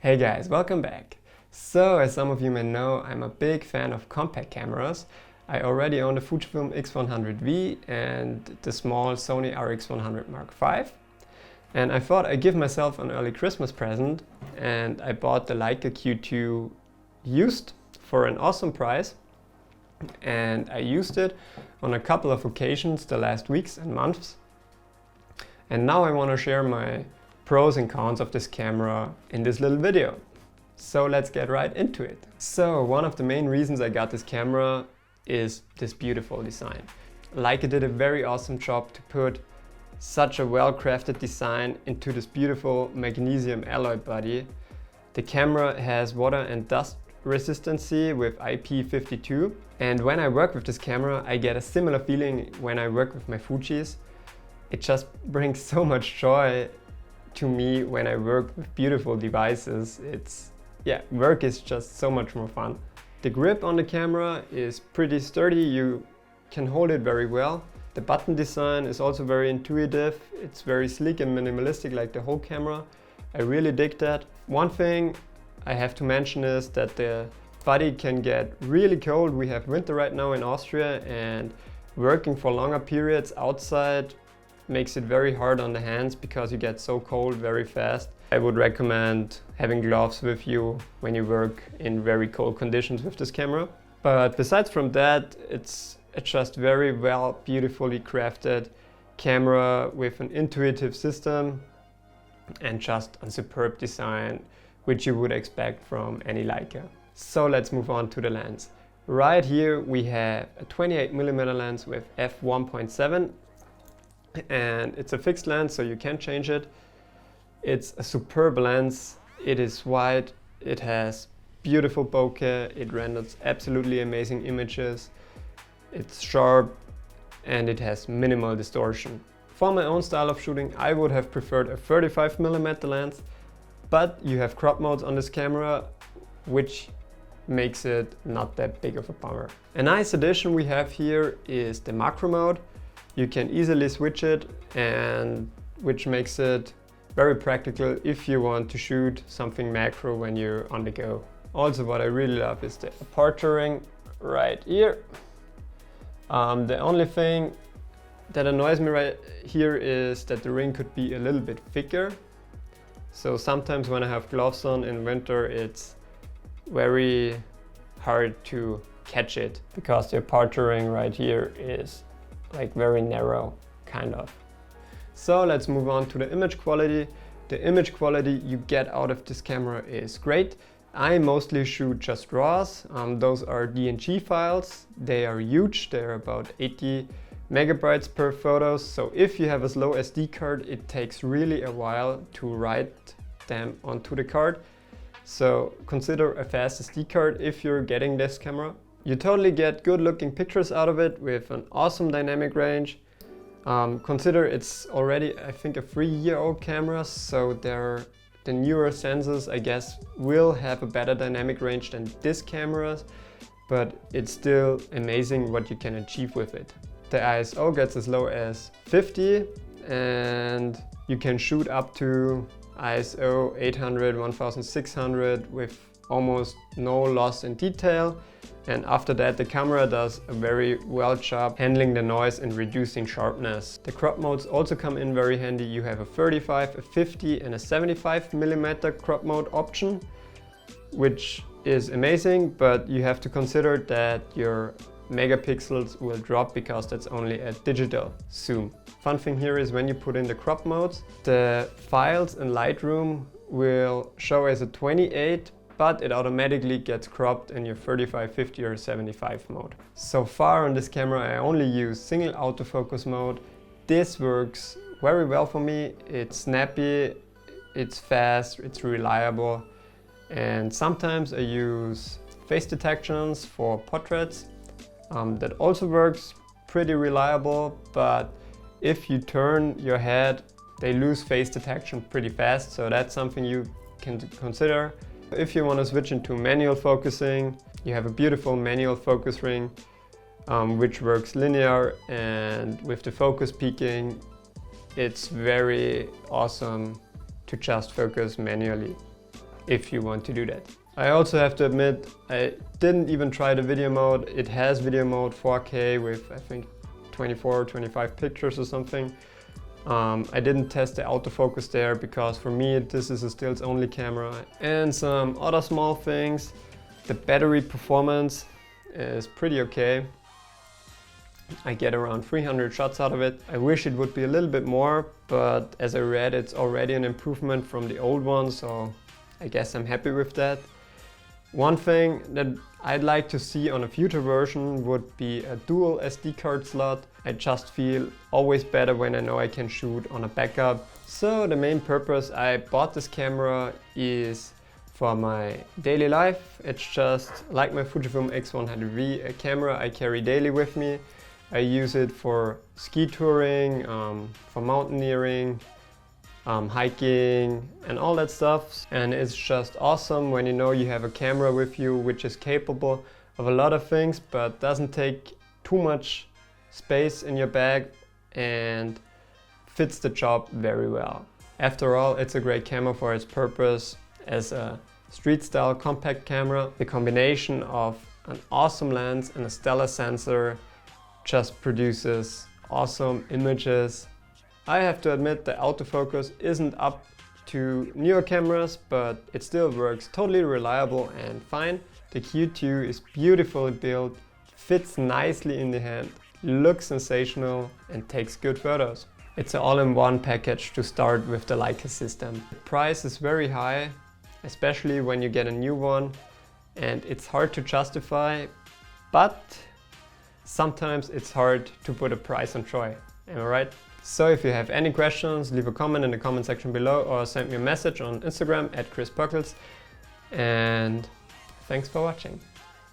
Hey guys, welcome back. So, as some of you may know, I'm a big fan of compact cameras. I already own the Fuji X100V and the small Sony RX100 Mark V. And I thought I'd give myself an early Christmas present, and I bought the Leica Q2 used for an awesome price. And I used it on a couple of occasions the last weeks and months. And now I want to share my pros and cons of this camera in this little video. So let's get right into it. So one of the main reasons I got this camera is this beautiful design. Leica did a very awesome job to put such a well-crafted design into this beautiful magnesium alloy body. The camera has water and dust resistancy with IP52, and when I work with this camera I get a similar feeling when I work with my Fujis. It just brings so much joy to me when I work with beautiful devices. Work is just so much more fun. The grip on the camera is pretty sturdy, you can hold it very well. The button design is also very intuitive, it's very sleek and minimalistic like the whole camera. I really dig that. One thing I have to mention is that the body can get really cold. We have winter right now in Austria, and working for longer periods outside makes it very hard on the hands because you get so cold very fast. I would recommend having gloves with you when you work in very cold conditions with this camera. But besides from that, it's just very well, beautifully crafted camera with an intuitive system and just a superb design which you would expect from any Leica. So let's move on to the lens. Right here we have a 28mm lens with f1.7. and it's a fixed lens, so you can't change it. It's a superb lens. It is wide, it has beautiful bokeh, it renders absolutely amazing images, it's sharp, and it has minimal distortion. For my own style of shooting, I would have preferred a 35mm lens, but you have crop modes on this camera, which makes it not that big of a bummer. A nice addition we have here is the macro mode. You can easily switch it, and which makes it very practical if you want to shoot something macro when you're on the go. Also, what I really love is the aperture ring right here. The only thing that annoys me right here is that the ring could be a little bit thicker. So sometimes when I have gloves on in winter, it's very hard to catch it because the aperture ring right here is like very narrow, kind of. So let's move on to the image quality. The image quality you get out of this camera is great. I mostly shoot just RAWs. Those are DNG files. They are huge, they're about 80 megabytes per photo. So if you have a slow SD card, it takes really a while to write them onto the card. So consider a fast SD card if you're getting this camera. You totally get good looking pictures out of it with an awesome dynamic range. Consider it's already, I think, a 3-year-old camera, so the newer sensors, I guess, will have a better dynamic range than this camera's, but it's still amazing what you can achieve with it. The ISO gets as low as 50, and you can shoot up to ISO 800, 1600 with almost no loss in detail. And after that, the camera does a very well job handling the noise and reducing sharpness. The crop modes also come in very handy. You have a 35, a 50 and a 75mm crop mode option, which is amazing, but you have to consider that your megapixels will drop because that's only a digital zoom. Fun thing here is when you put in the crop modes, the files in Lightroom will show as a 28, but it automatically gets cropped in your 35, 50 or 75 mode. So far on this camera I only use single autofocus mode. This works very well for me. It's snappy, it's fast, it's reliable, and sometimes I use face detections for portraits. That also works pretty reliable, but if you turn your head, they lose face detection pretty fast, so that's something you can consider. If you want to switch into manual focusing, you have a beautiful manual focus ring which works linear, and with the focus peaking it's very awesome to just focus manually. if you want to do that. I also have to admit, I didn't even try the video mode. It has video mode 4K with I think 24 or 25 pictures or something. I didn't test the autofocus there because for me this is a stills only camera. And some other small things. The battery performance is pretty okay. I get around 300 shots out of it. I wish it would be a little bit more, but as I read, it's already an improvement from the old one, so I guess I'm happy with that. One thing that I'd like to see on a future version would be a dual SD card slot. I just feel always better when I know I can shoot on a backup. So the main purpose I bought this camera is for my daily life. It's just like my Fujifilm X100V, a camera I carry daily with me. I use it for ski touring, for mountaineering, hiking and all that stuff. And it's just awesome when you know you have a camera with you which is capable of a lot of things but doesn't take too much space in your bag and fits the job very well. After all, it's a great camera for its purpose as a street style compact camera. The combination of an awesome lens and a stellar sensor just produces awesome images. I have to admit the autofocus isn't up to newer cameras, but it still works totally reliable and fine. The Q2 is beautifully built, fits nicely in the hand, looks sensational and takes good photos. It's an all-in-one package to start with the Leica system. The price is very high, especially when you get a new one, and it's hard to justify, but sometimes it's hard to put a price on joy, am I right? So if you have any questions, leave a comment in the comment section below or send me a message on Instagram @Perkles. And thanks for watching.